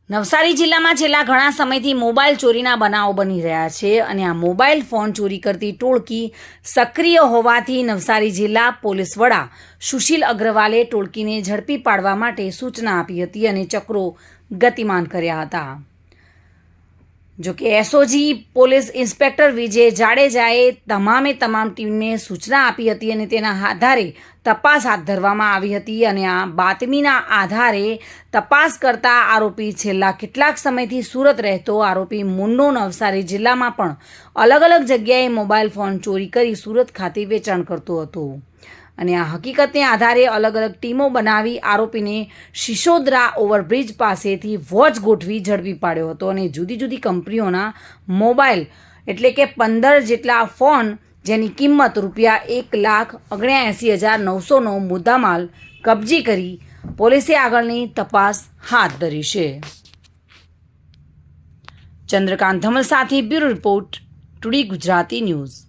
નવસારી જિલ્લામાં છેલ્લા ઘણા સમયથી મોબાઈલ ચોરીના બનાવો બની રહ્યા છે અને આ મોબાઈલ ફોન ચોરી કરતી ટોળકી સક્રિય હોવાથી નવસારી જિલ્લા પોલીસ વડા સુશીલ અગ્રવાલે ટોળકીને ઝડપી પાડવા માટે સૂચના આપી હતી અને ચક્રો ગતિમાન કર્યા હતા। જો કે એસઓજી પોલીસ ઇન્સ્પેક્ટર વિજય જાડેજાએ તમામ ટીમને સૂચના આપી હતી અને તેના આધારે તપાસ હાથ ધરવામાં આવી હતી અને આ બાતમીના આધારે તપાસ કરતા આરોપી છેલ્લા કેટલાક સમયથી સુરત રહેતો આરોપી મુન્નો નવસારી જિલ્લામાં પણ અલગ જગ્યાએ મોબાઈલ ફોન ચોરી કરી સુરત ખાતે વેચાણ કરતો હતો અને આ હકીકતને આધારે અલગ ટીમો બનાવી આરોપીને શિશોદરા ઓવરબ્રિજ પાસેથી વોચ ગોઠવી ઝડપી પાડ્યો હતો અને જુદી કંપનીઓના મોબાઈલ એટલે કે 15 જેટલા ફોન જેની કિંમત ₹1,79,900નો મુદ્દામાલ કબજે કરી પોલીસે આગળની તપાસ હાથ ધરી છે। ચંદ્રકાંત ધમલ સાથે bureau report, today Gujarati news.